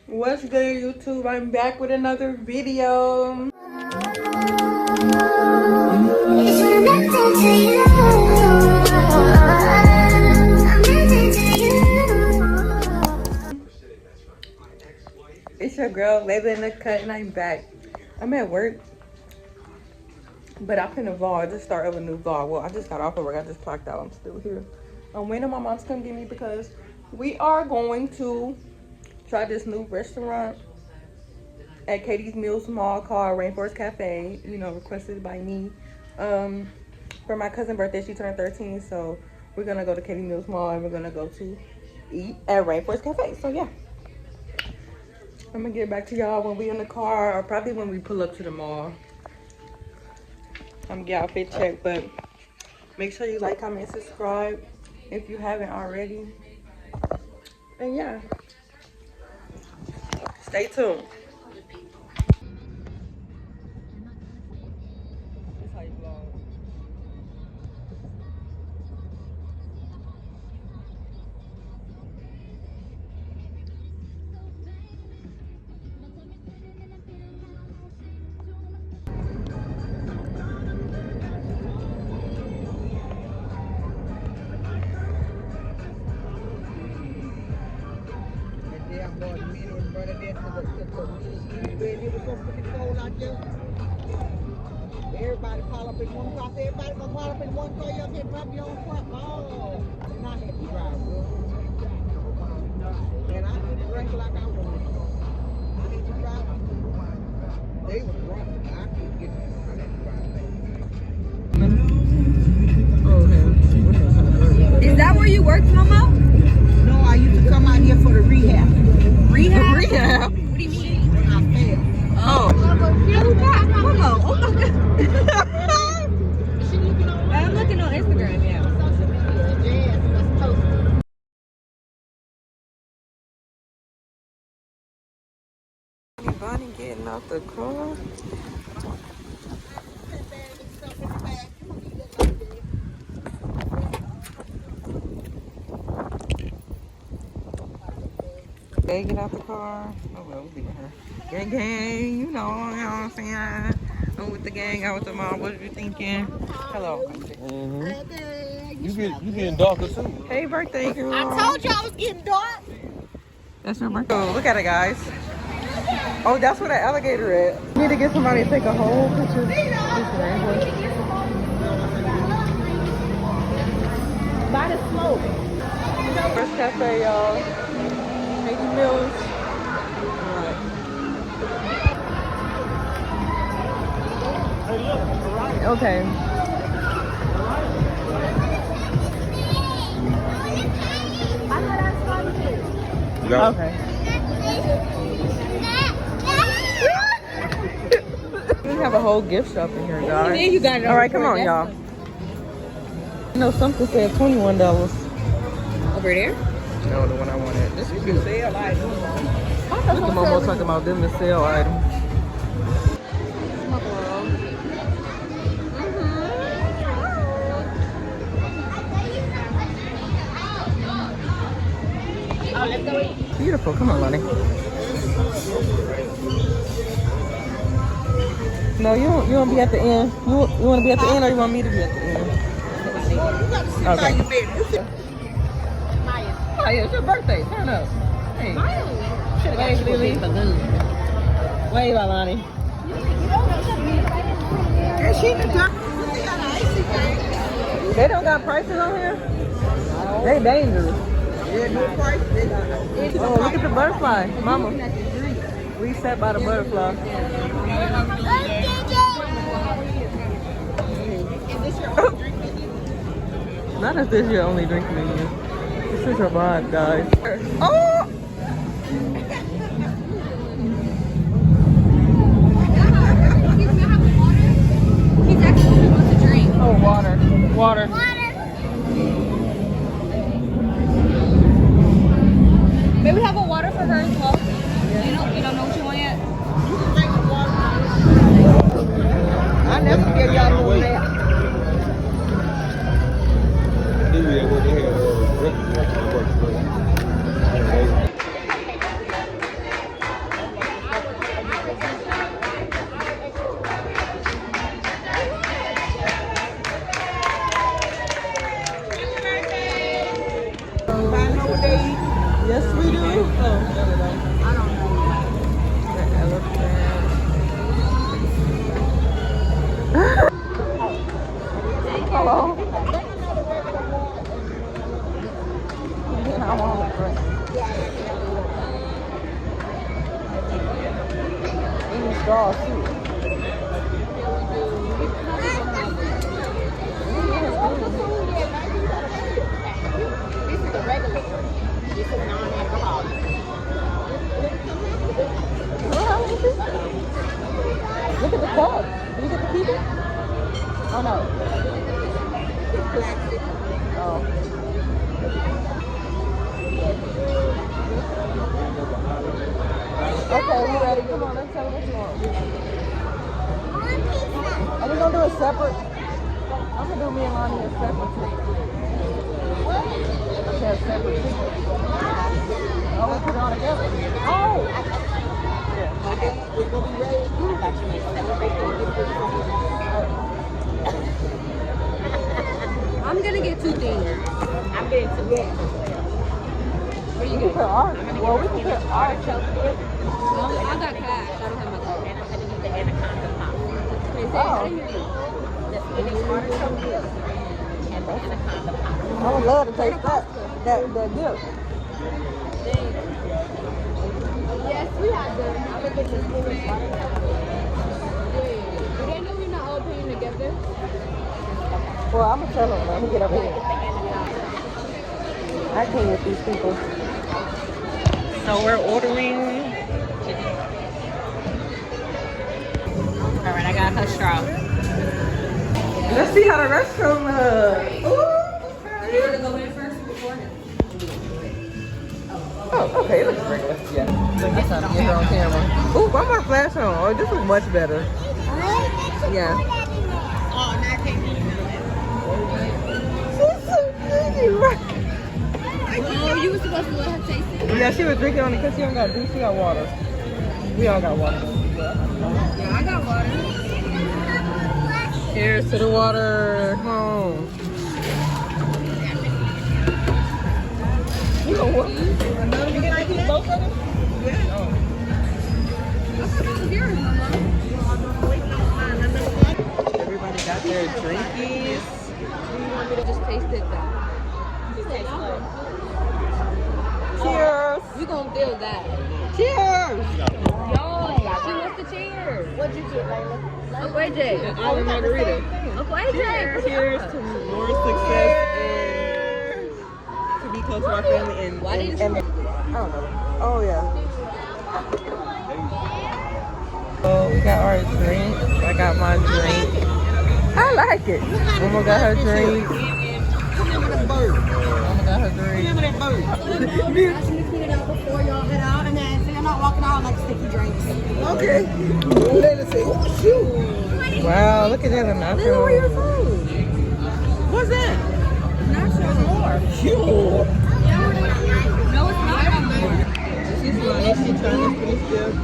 What's good, YouTube? I'm back with another video. It's your girl, Layla in the cut, and I'm back. I'm at work, but I couldn't vlog. I just started a new vlog. Well, I just got off of work. I just clocked out. I'm still here. I'm waiting on my mom to come get me because we are going to try this new restaurant at Katy's Mills Mall called Rainforest Cafe, you know, requested by me. For my cousin's birthday, she turned 13, so we're gonna go to Katy Mills Mall and we're gonna go to eat at Rainforest Cafe. So yeah, I'm gonna get back to y'all when we in the car, or probably when we pull up to the mall. I'm gonna get outfit check, but make sure you like, comment, subscribe if you haven't already. And yeah, stay tuned. That's how you vlog. Everybody pile up in one car. Everybody gonna pile up in one car. You can't drop your own car. Oh, and I had to drive, bro. And I didn't drink like I wanted. I had to drive. They was wrong. I couldn't get there. I had to drive. Is that where you work, Mama? No, I used to come out here for the rehab. Rehab? Rehab? What do you mean? I failed. Oh. Mama, oh my God. I'm looking on Instagram, yeah. Anybody getting out the car? Hey, get out the car. Oh well, we'll leave her. Gang, gang, you know what I'm saying? I'm with the gang, out with the mom. What are you thinking? Hello. You getting darker too. Hey, birthday girl. I told you I was getting dark. That's your birthday. Oh, look at it, guys. Oh, that's where the alligator at. Need to get somebody to take a whole picture. By the smoke. First cafe, y'all. Katy Mills. Alright. Okay. Yeah. Okay. We have a whole gift shop in here, guys. You got it. All right, come on, y'all. You know, something said $21. Over there? No, the one I wanted. This is good. Sale item. Look at Momo talking about them as sale items. Beautiful. Come on, Lonnie. No, you don't be at the end. You want to be at the end, or you want me to be at the end? Okay. Maya, it's your birthday. Turn up. Hey. Wave, Lily. Wave, Alani. And she the doctor. They got an icy thing. They don't got prices on here? They dangerous. Yeah, no price. They got it. Oh, look at the butterfly. Mama. We sat by the butterfly. Not if this is your only drink menu. This is her vibe, guys. Oh! He's actually wants to drink. Oh, water. Water. May we have a water for her as well? You don't know what you want yet? I never give y'all no nap. straws too. This is the regular. This is non-alcoholic. Look at the cup. Do you get to keep it? Oh no. Oh. Okay, we ready. Come on, let's tell them what you want. Are we gonna do it separate? I'm gonna do me and Lonnie a separate treat. Okay, a separate treat. Oh, we put it all together. Oh! We're going to be ready. I'm gonna get 2 things. I'm getting to bed. What are you We can getting? put art. Well, we can put artichoke. I got cash. I don't have my card. And I'm going to get the anaconda pop. Wait, say, I didn't hear you. The spinach artichoke dip and the anaconda pop. I would love to taste that dip. Yes, we have them. I'm gonna get the spinach artichoke. Do they know we're not all paying together? Well, I'm gonna tell them. Let me get over here. I can't with these people. So we're ordering. All right, I got her straw. Let's see how the restroom looks. You wanna go in first before him? Oh, okay, it looks great. Yeah. That's how to get her on camera. Ooh, why my flash on? Oh, this is much better. Yeah. Oh, now I can't eat She's so pretty, right? Oh, you were supposed to let her taste it. Yeah, she was drinking on it because she don't got juice. She got water. We all got water. Yeah, I got water. Here's to the water. Come on. You know what? You get to keep both of them? Yeah. Oh. Everybody got their drinkies. Just taste it though. Cheers. You gonna feel that. Cheers. Yo, she wants the cheers. What'd you get, Layla? Uncle AJ. Almond margarita. Uncle AJ. Cheers to more success and to be close to our family and Why didn't and I don't know. Oh yeah. Oh, we got our drink. I got my drink. I like it. Mama got her drink. Mama got her drink. Ask me to clean it out before y'all head out, and then so you're not walking out like sticky drinks. Okay. Let us see. Oh, shoot. Wow, look at that. A natural. What's that? Natural more. Cute. No, it's not. She's like, she's trying to finish this.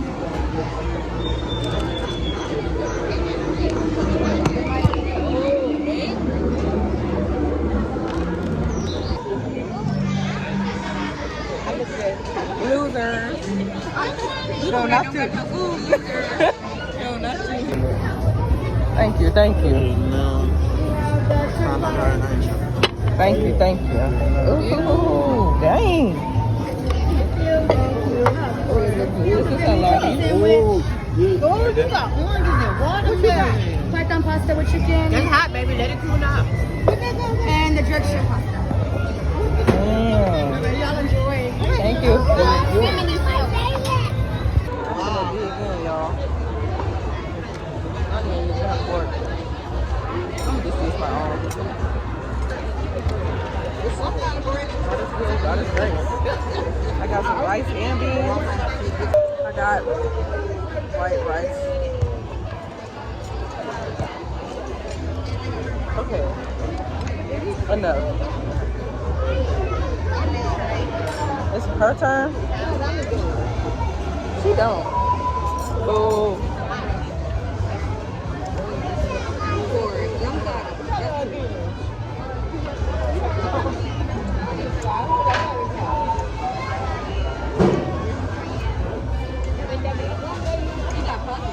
Loser. No, not you. No, not you. Thank you, thank you. Thank you, thank you. Ooh, dang. This is a lot. Ooh. Oh, you got oranges and watermelon. Python pasta with chicken. That's hot, baby. Let it cool down. And the jerk shrimp pasta. Y'all enjoy. Thank you. Feminine I'm gonna dig in, y'all. I didn't use that fork. I'm gonna just use my arm. God is great. I got some rice and beans. I got white rice. Okay. Enough. It's her turn. She don't. Boo.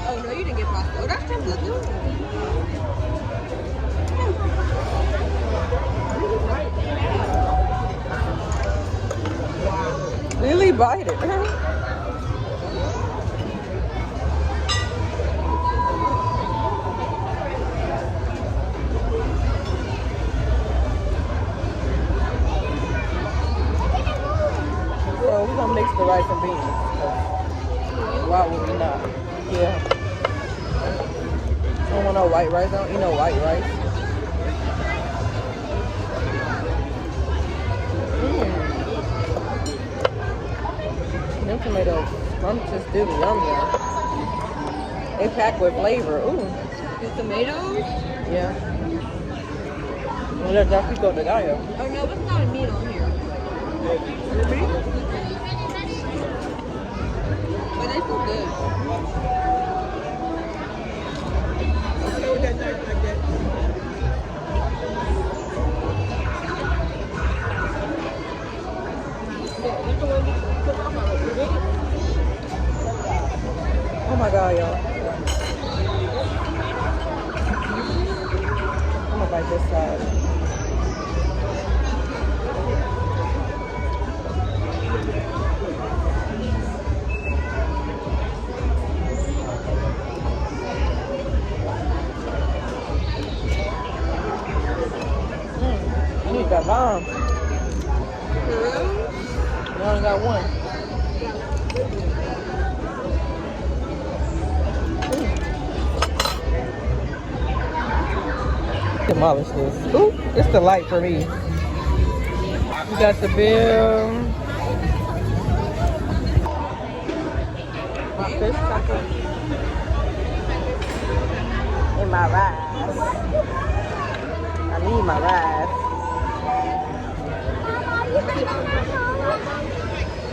Oh no, you didn't get pasta. Oh, that's just good. Really bite it. why would we not? Yeah. I don't want no white rice. I don't eat no white rice. Them tomatoes, scrumptious, still yummy. They packed with flavor. Ooh. The tomatoes? Yeah. Well, that's definitely go to gallo. Oh no, it's not a meat on here. But they feel good. Oh my god, y'all. I'm gonna bite this side. You got bomb. You only got one. Demolish this. Ooh, it's the light for me. You got the bill. My fish taco. And my rice. I need my rice.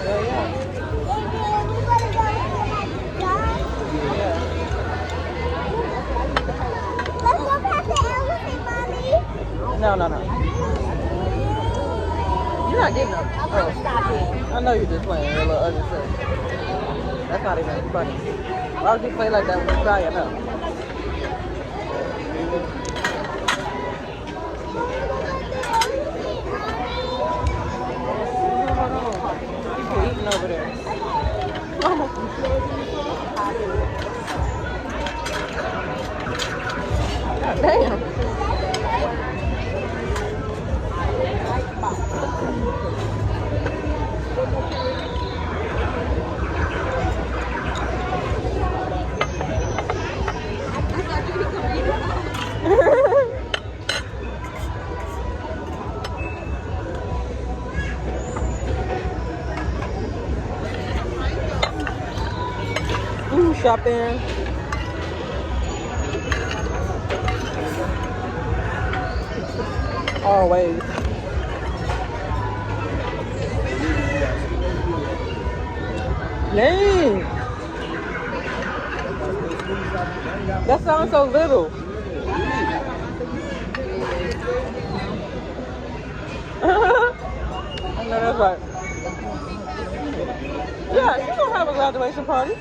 Yeah, yeah. No. You're not getting up. Oh. I know you're just playing your little other stuff. That's not even funny. Why would you play like that when you're crying up? People eating over there. God damn. Ooh, shopping. Always. Dang. That sounds so little. I know that's right. Yeah, you don't have a graduation party.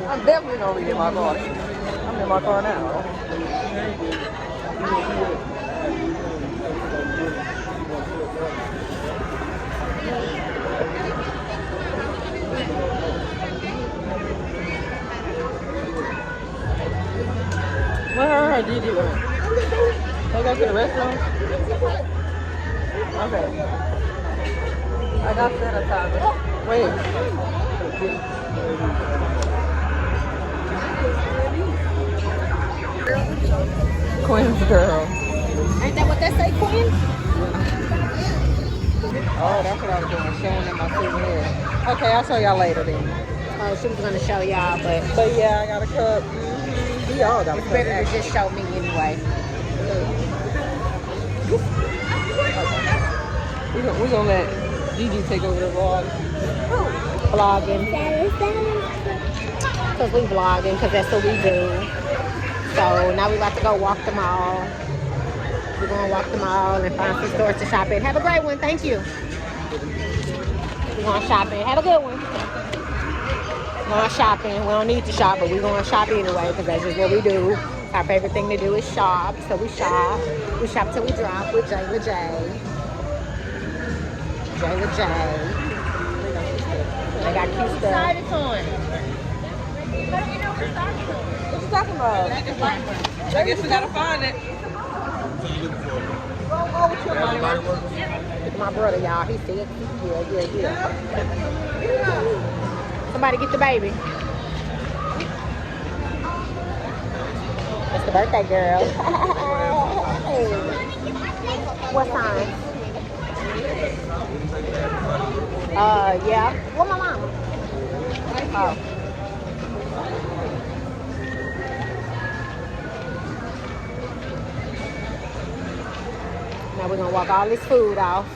I'm definitely gonna get my car. I'm in my car now. Where her Gigi went? They go to the restroom? Okay. I got sanitizer. Wait. Queen's girl. Ain't that what they say, Queen? Oh, that's what I was doing, showing them my souvenir. Okay, I'll show y'all later then. Oh, she was gonna show y'all, but yeah, I got a cup. We all got a it's cup. better to just show me anyway. We're gonna let Gigi take over the vlog. Vlogging. Because we vlogging, because that's what we do. So now we about to go walk the mall. We're gonna walk the mall and find some stores to shop in. Have a great one, thank you. We're going shopping. Have a good one. We're going shopping. We don't need to shop, but we're going to shop anyway because that's just what we do. Our favorite thing to do is shop. So we shop. We shop till we drop with Jayla J. Jayla J. They got cute stuff. What you talking about? I guess we gotta find it. Look at my brother, y'all. He sick. Yeah. Somebody get the baby. It's the birthday girl. Hey. What time? Yeah. What my mom? Oh. Now we're gonna walk all this food off.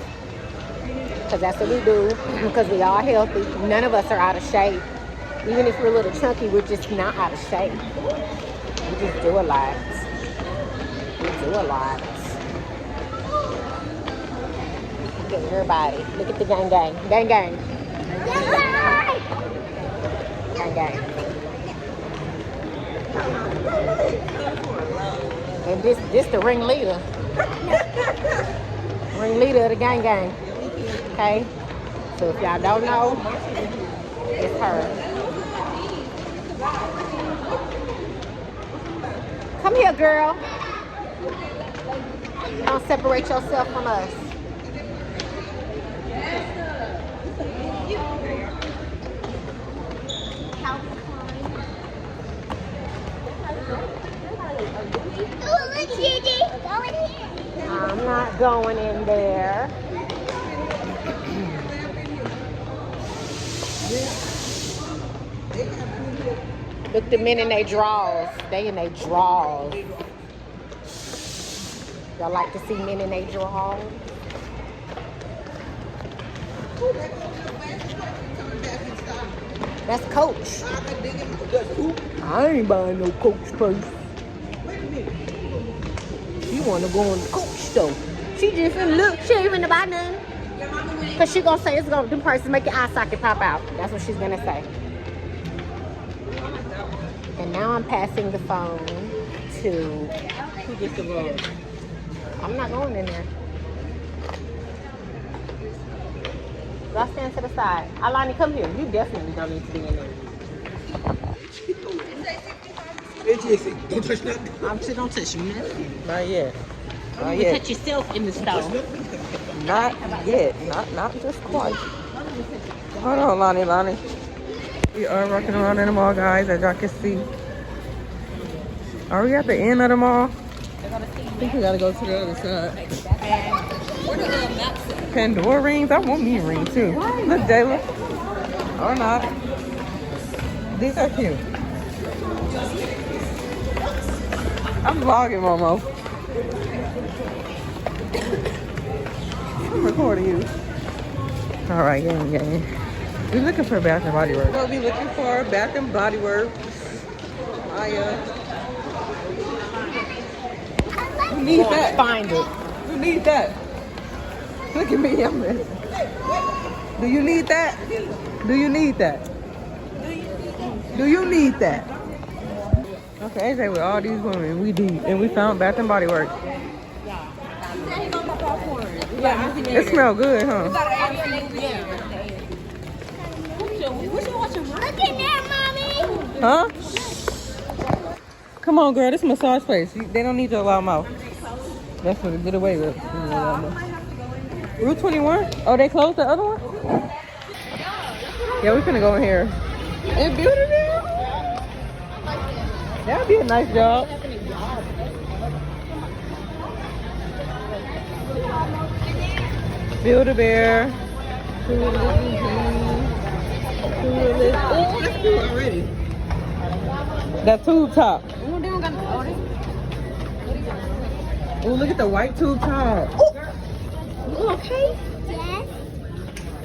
Because that's what we do. Because we all healthy. None of us are out of shape. Even if we're a little chunky, we're just not out of shape. We just do a lot. Look at everybody. Look at the gang. Gang. And this the ringleader. Ringleader of the gang. Okay? So if y'all don't know, it's her. Come here, girl. Don't separate yourself from us. I'm not going in there. Look, the men in their drawers. They in their drawers. Y'all like to see men in their drawers? That's Coach. I ain't buying no Coach purse. She wanna go on the Coach store. She just finna look. She ain't finna buy none. Cause she gonna say it's gonna do prices make your eye socket pop out. That's what she's gonna say. And now I'm passing the phone to who gets the vlog. I'm not going in there. Y'all stand to the side. Alani, come here. You definitely don't need to be in there. Don't touch nothing. Don't touch nothing. Not yet. You touch yourself in the stove. Not yet. Not just quite. Hold on, Lonnie. We are walking around in the mall, guys, as y'all can see. Are we at the end of the mall? I think we gotta go to the other side. Pandora rings? I want me a ring too. Look, Jayla. Or not. These are cute. I'm vlogging, Momo. I'm recording you. All right, gang. We're looking for Bath and Body Works. We'll be looking for Bath and Body Works. Who needs that? Find it. Who needs that? Look at me, I'm ready. Do you need that? Do you need that? Do you need that? Okay, AJ with all these women, we deep, and we found Bath and Body Works. It smells good, huh? Look in there, Mommy. Huh? Come on, girl. This is massage place. They don't need your loud mouth. That's what get away with. Route 21? Oh, they closed the other one? Yeah, we're finna go in here. It's beautiful. That'd be a nice job. Build-A-Bear. Oh, that's cool already. That tube top. Oh, look at the white tube top. You okay? Yes.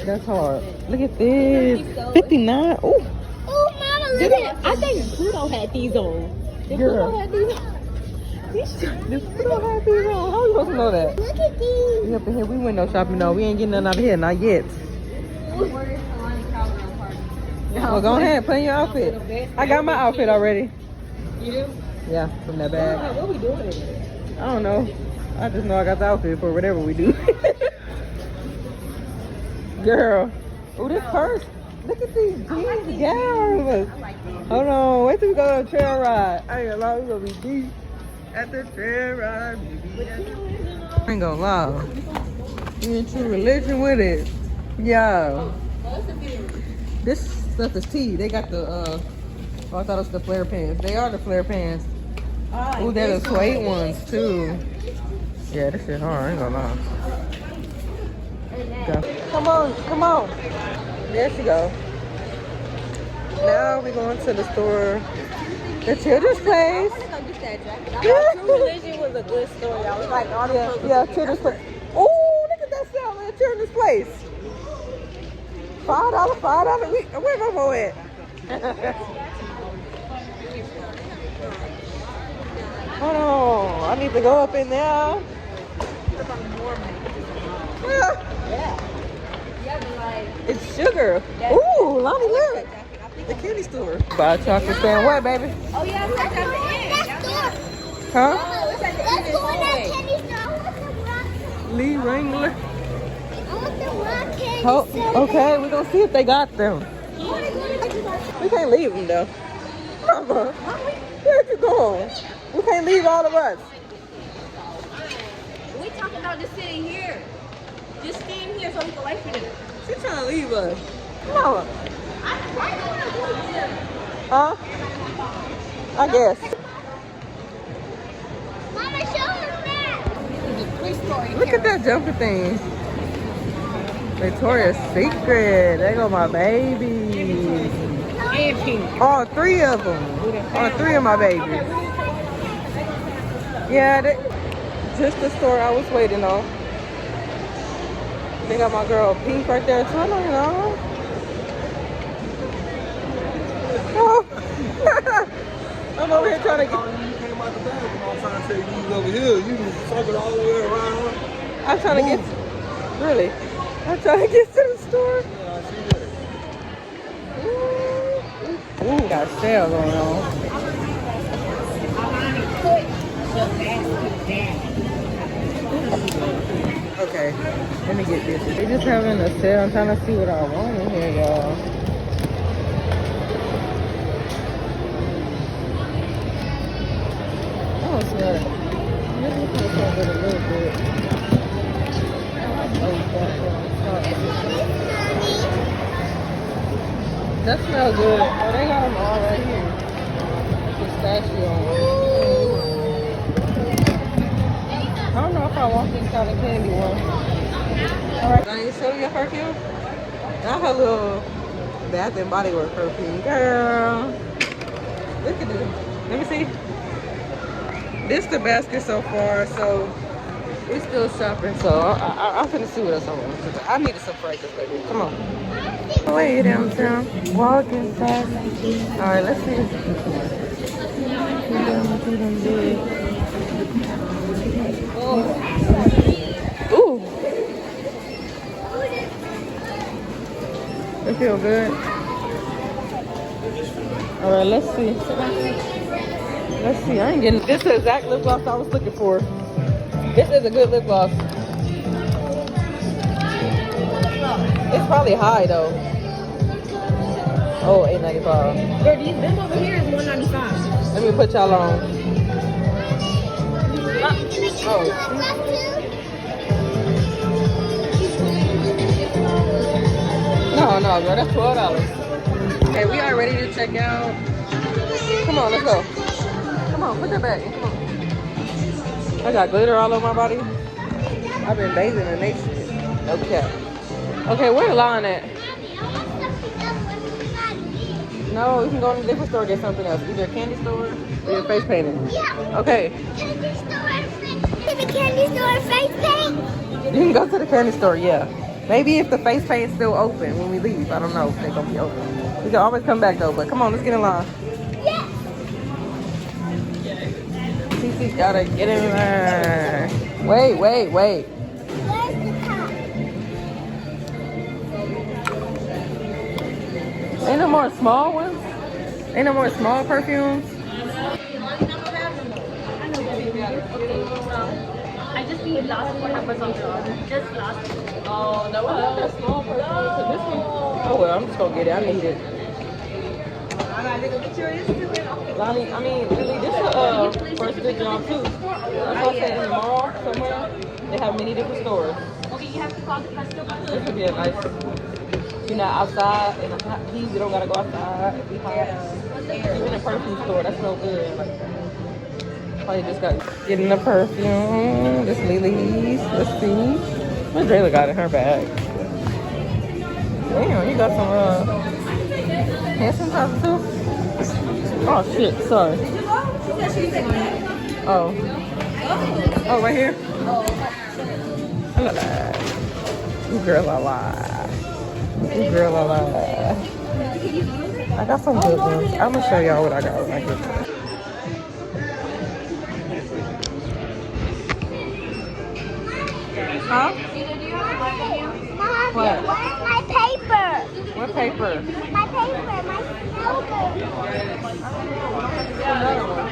That's hard. Look at this. 59. Oh, Oh, Mama, look at I think Pluto had these on. girl. Pluto had these on. This Pluto had these on. How you supposed to know that? Look at these. We up in here. We went no shopping. No, we ain't getting nothing out of here. Not yet. Well, go ahead. Put in your outfit. I got my outfit already. You do? Yeah, from that bag. What we doing? I don't know. I just know I got the outfit for whatever we do. Girl. Oh, this purse. Look at these jeans, gals. Hold on. Wait till we go on a trail ride. I ain't gonna lie. We're gonna be deep at the trail ride. Baby. I ain't gonna lie. You in true religion with it. Yeah. This stuff is tea. They got the, oh, I thought it was the flare pans. They are the flare pans. Ooh, they're the suede ones too. Yeah, this shit hard. I ain't gonna lie. Go. Come on, come on. There she go. Now we going to the store. The children's place. True Religion was a good story. I was like, all the Yeah, children's place. Oh, look at that sale at children's place. $5, $5. Where my boy at? Hold on. I need to go up in there. It's sugar. Ooh, Lonnie, look. The candy store. Buy a chocolate stand. What, baby? Oh, yeah, it's at the end. Huh? Let's go in that candy store. I want the rock. Lee Wrangler. I want the rock candy Oh, store. okay, we're gonna see if they got them. We can't leave them though. Mama, where'd you go? We can't leave all of us. We talking about just sitting here. Just stand here so we can wait for them. She's trying to leave us. Mama. Huh? I guess. Mama, show us that. Look at that jumper thing. Victoria's Secret. There go my babies. All three of them. All three of my babies. Yeah, just the store I was waiting on. They got my girl Pink right there too. I don't know. Oh. I'm over here trying to get. You came out the bathroom. I'm trying to tell you was over here. You circled all the way around. I'm trying to get. Really? I'm trying to get to the store. Yeah, I see that. Ooh, got a sale going on. Okay, let me get this. They just having a sale. I'm trying to see what I want in here, y'all. I don't smell it. Maybe it's gonna smell good a little bit. That smells good. Oh, they got them all right here. Pistachio. I don't know if I want this kind of candy one. Alright, now you show your perfume? Not her little Bath and Body Works perfume. Girl. Look at this. Let me see. This the basket so far, so we're still shopping. So I'm finna see what else I want. I need some fragrance, baby. Come on. Way downtown. Walking fast. Alright, let's see. Ooh. They feel good. Alright, let's see. Let's see. I ain't getting this is the exact lip gloss I was looking for. This is a good lip gloss. It's probably high though. Oh, $8.95. Girl, them over here is $1.95. Let me put y'all on. Oh. No, girl, that's $12. Hey, we are ready to check out. Come on, let's go. Come on, put that back. Come on. I got glitter all over my body. I've been bathing in nature. Okay. Okay, where the line at? No, you can go in a different store and get something else. Either a candy store or your face painting. Yeah. Okay. Candy store and face paint. You can go to the candy store, yeah. Maybe if the face paint's still open when we leave. I don't know if they're going to be open. We can always come back though, but come on, let's get in line. Yes. TC gotta get in line. Wait. Where's the top? Ain't no more small ones? Ain't no more small perfumes? I just need last what happens on the just last. Oh, no, I love that small perfume. So this one, oh well, I'm just gonna get it. I need it. Lonnie, I mean, Lily, this is first good job too. That's why I said in the mall somewhere, they have many different stores. Okay, you have to call the customer. This would be a nice, you're not outside in the hot heat, you don't gotta go outside, it'd be hot. Even a perfume store, that's no good. Like, probably just got getting the perfume. This Lily's, let's see. What Drayla got in her bag? Damn, you got some hand sanitizer too? Oh shit, sorry. Oh. Oh, right here? La la. Ooh, girl, la la. Ooh, girl, la la. I got some good ones. I'm gonna show y'all what I got when I get there. Huh? Mom, What? where's my paper? What paper? My paper, my notebook. Another one.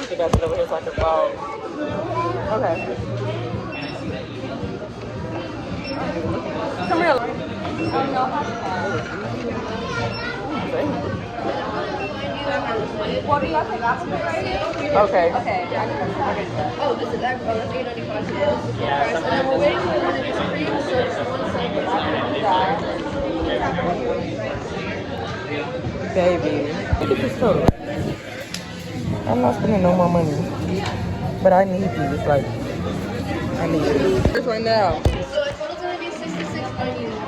The best over here so I can follow. Okay. Come here. What do y'all take off of it right now? Okay. Okay. Oh, this is that's $8.95 today. And then we're waiting for one of these creams, so just one second. Baby. Look at this total. I'm not spending no more money. But I need these. Like, I need these. Here's right now. So the total's gonna be $66.91.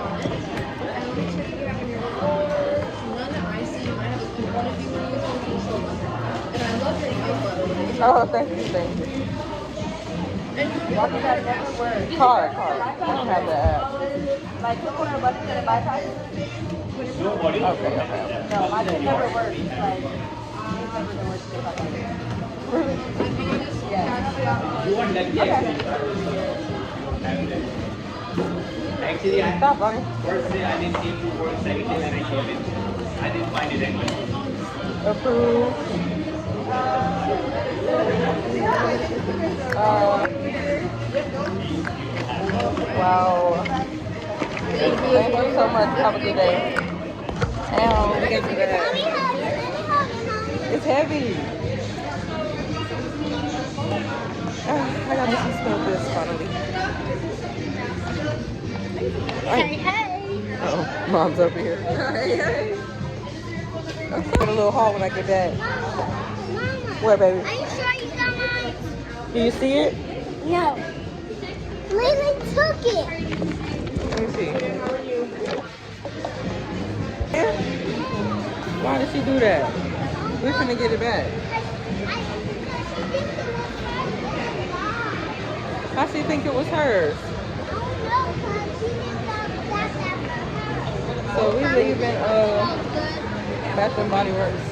Oh, thank you, thank you. Card. I don't have the app. Like, click on our button and it bypasses. Okay. No, mine never works. Like, I never know what to do about that. Yeah. Actually, Stop, Bonnie. first day I didn't see you work, second day when I came in, I didn't find it anywhere. Approve. Wow. Thank you so much. Have a good day. And it's heavy. I got this spill this finally. Hey. Oh, mom's over here. Hey. I'll put a little haul when I get back. What, baby? Are you sure you got mine? Do you see it? No. Lily took it. Let me see. Yeah. Why did she do that? We're finna get it back. How she think it was hers? So we leaving Bath and Body Works.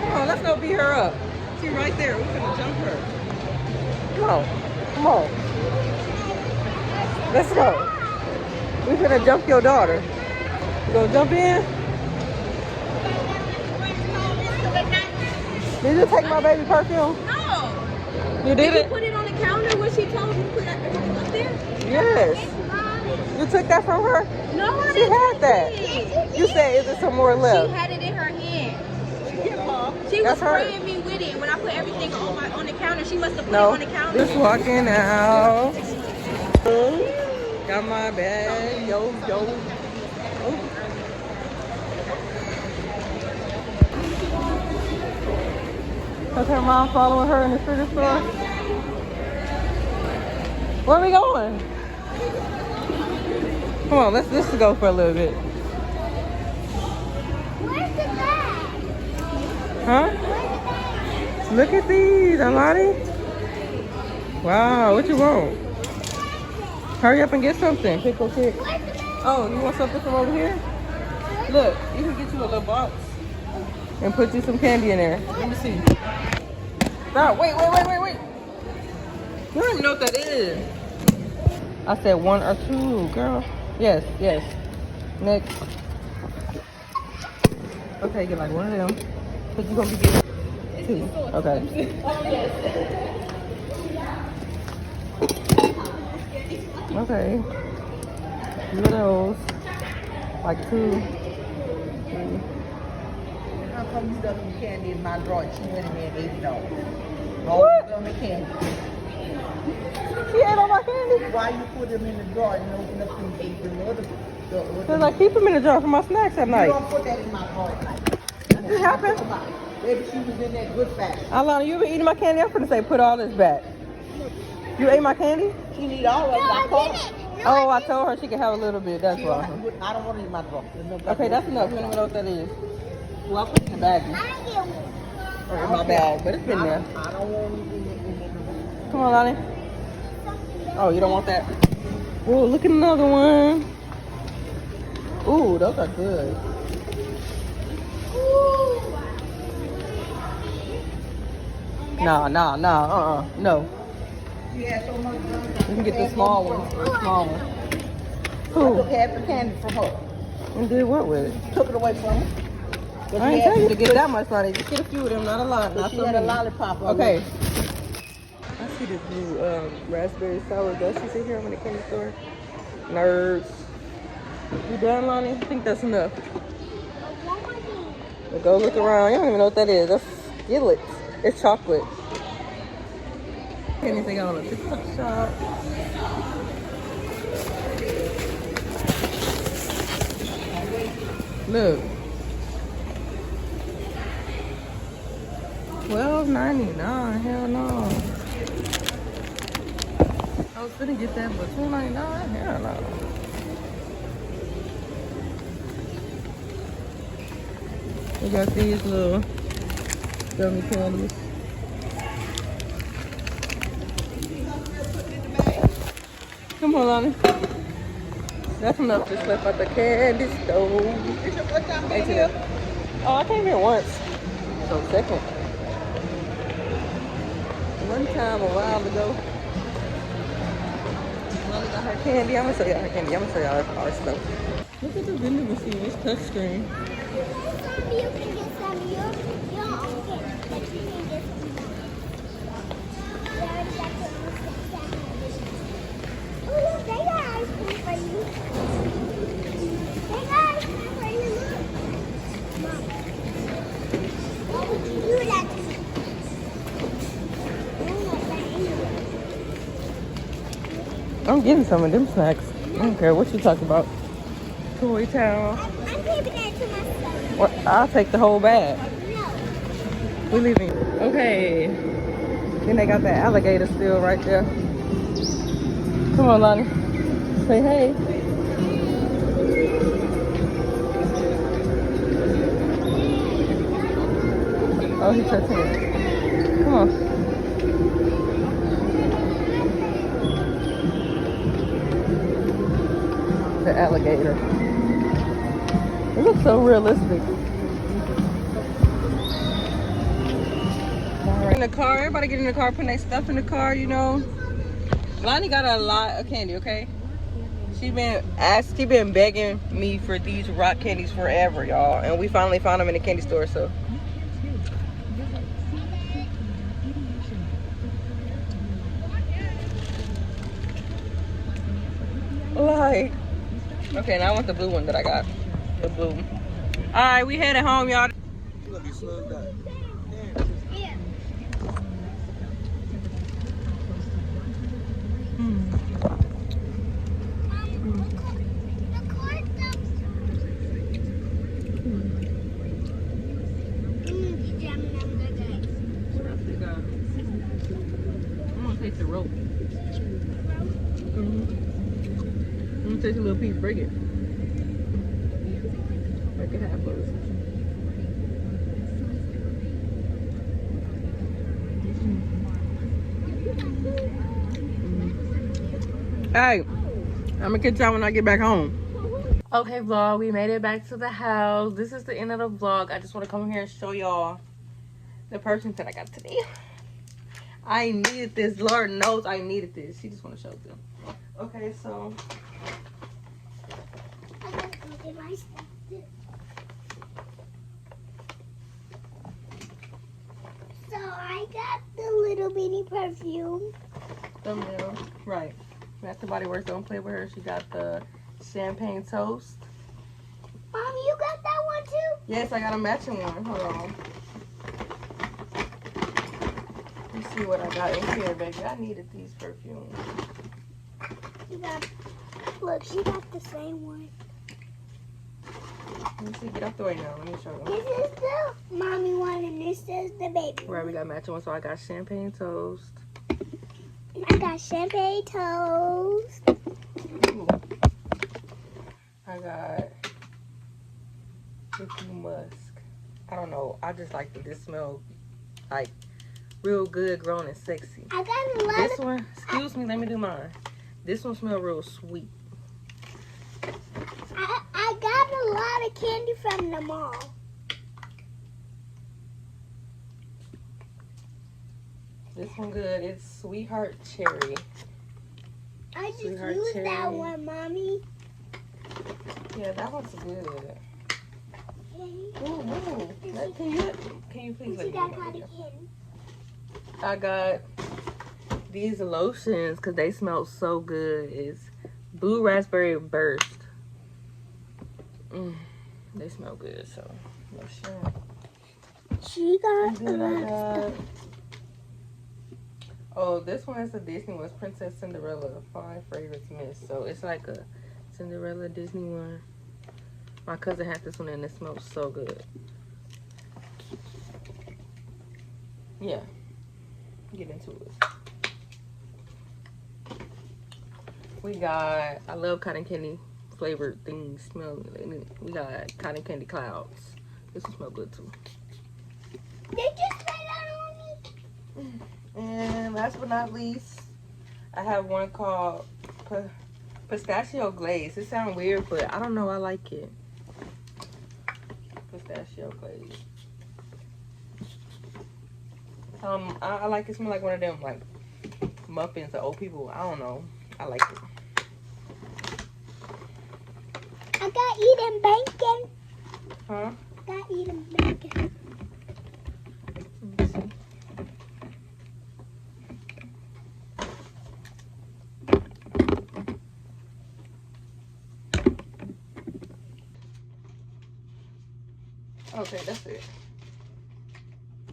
Come on, let's go beat her up. She's right there. We're gonna jump her. Come on. Let's go. We're gonna jump your daughter. You gonna jump in? Did you take my baby perfume? No. You did it? Put it on the counter where she told you to put everything up there? Yes. You took that from her? No, I She didn't. had that. You said, is there some more She left? had it in her hand. She was That's her. spraying me with it. When I put everything on the counter, she must have put No. it on the counter. Just walking out. Got my bag. Yo. Was her mom following her in the sugar store? Where are we going? Come on, let's just go for a little bit. Where's the bag? Huh? Look at these, Alani. Wow, what you want? Hurry up and get something. Pickle kick. Oh, you want something from over here? Look, you can get you a little box and put you some candy in there. Let me see. Stop. Wait. You don't even know what that is. I said 1 or 2, girl. Yes. Next. Okay, get like one of them. But you're gonna be getting 2. Okay. Okay. 2 of those. Like 2, 3. How come you stuff some candy in my drawer and she went in there and ate it all? What? On the candy. She ate all my candy? Why you put them in the drawer and open up and ate the other? Because I keep them in the jar for my snacks at You night. don't put that in my drawer at night. What happened? Maybe she was in that good fashion. Alana, you been eating my candy? I'm finna say put all this back. You ate my candy? She need all of it. I called her. Oh, I told her she could have a little bit. That's She don't why. have- I don't want it in my drawer. There's no Okay, that's enough. You don't even know what that is. Well, I put it in the bag. Or in my bag, but it's been there. I don't want it in the Come on, Lonnie. Oh, you don't want that? Oh, look at another one. Ooh, those are good. Nah, no. She had so much money. You can get the small ones. The small ones. I took half the candy from her. And did what with it? Took it away from her. But I ain't tell you to get that much, Lonnie. Just get a few of them, not a lot. But Not she so had a many. lollipop. Okay. I see this new raspberry sour gushies in here. I'm in the candy store. Nerds. You done, Lonnie? I think that's enough. But go look around. You don't even know what that is. That's Skillets. It's chocolate. Anything on a TikTok shop. Look. $12.99. Hell no. I was gonna get that, but $2.99. Hell no. We got these little gummy candies. Come on, Lonnie. That's enough just left at the candy store. What time been here? Oh, I came here once. So second. One time a while ago. Lonnie got her candy. I'm gonna show y'all her candy. I'm gonna show y'all our stuff. Look at the vending machine. It's touchscreen. You can get some. You're okay, but you can get some. Oh, look, they got ice cream for you. They got ice cream for you. Look. Mom. What would you do that to me? I'm getting some of them snacks. I don't care what you talk about. Toy Town. I'm keeping that to myself. Well, I'll take the whole bag. No. We leaving. Okay. Then they got that alligator still right there. Come on, Lonnie. Say hey. Oh, he touching it. Come on. The alligator. It looks so realistic. In the car, everybody get in the car, putting their stuff in the car, you know. Lonnie got a lot of candy, okay? She been begging me for these rock candies forever, y'all. And we finally found them in the candy store, so. Like, okay, now I want the blue one that I got. The blue. All right, we headed home, y'all. You gonna be slugged out. Here. The car stops. Jamming on the day. I'm gonna take the rope. I'm gonna take a little piece, break it. Break it half of it. Hey, I'm gonna catch y'all when I get back home. Okay, vlog, we made it back to the house. This is the end of the vlog. I just want to come here and show y'all the perfumes that I got today. I needed this. Lord knows I needed this. She just want to show them. Okay, so I gotta go get my stuff. So I got the little bitty perfume. thumbnail. Right. Bath and Body Works, don't play with her. She got the champagne toast. too? Yes, I got a matching one. Hold on. Let's see what I got in here, baby. I needed these perfumes. You got, look, she got the same one. Let me see. Get off the way now. Let me show you. This is the mommy one and this is the baby Right, one. we got matching ones. So I got champagne toast. I got champagne toast. Ooh. I got Ricky Musk. I don't know. I just like that this smell like real good, grown and sexy. I got a lot This of, one, excuse me, let me do mine. This one smells real sweet. I got a lot of candy from the mall. This one good. It's Sweetheart Cherry. I just Sweetheart used cherry. that one, mommy. Yeah, that one's good. Okay. Ooh. Can you please And let she me got do my cotton video? candy. I got these lotions because they smell so good. It's Blue Raspberry Burst. They smell good, so lotion. She got And then I got, oh, this one is a Disney one. It's Princess Cinderella 5 Fragrance Mist. So it's like a Cinderella Disney one. My cousin had this one and it smells so good. Yeah. Get into it. We got, I love cotton candy flavored things. Smell. We got cotton candy clouds. This one smell good too. Did you spray that on me? And last but not least, I have one called Pistachio Glaze. It sounds weird, but I don't know. I like it. Pistachio Glaze. I like it. Smell like one of them like muffins or old people. I don't know. I like it. I got eating bacon. Huh? Got eating bacon. Let me see. Okay, that's it.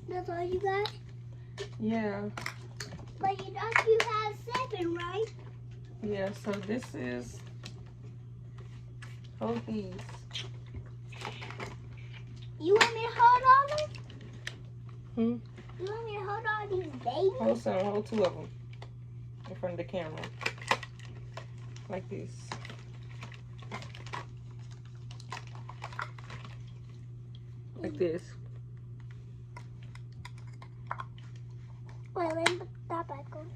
That's all you got? Yeah. But you thought you had 7, right? Yeah, so this is, hold these. You want me to hold all them? Hmm? You want me to hold all these babies? Hold some, hold 2 of them in front of the camera. Like this. Like this. Wait, let me put that back on.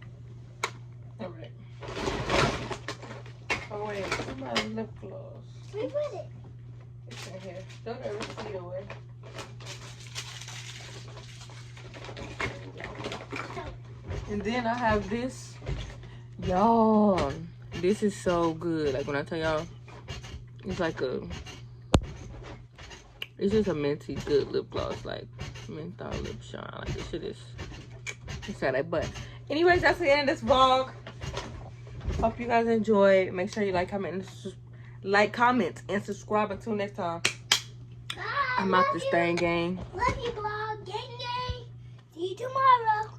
Alright. Oh wait, where's my lip gloss? Where you put it? It's in here. Throw that receipt away. And then I have this. Y'all, this is so good. Like when I tell y'all, it's like a, it's just a minty good lip gloss. Like menthol lip shine. Like this shit is, it's at it. But anyways, that's the end of this vlog. Hope you guys enjoyed. Make sure you like, comment, and subscribe. Until next time. Bye. I'm out this thing, gang. Love you, vlog. Gang, gang. See you tomorrow.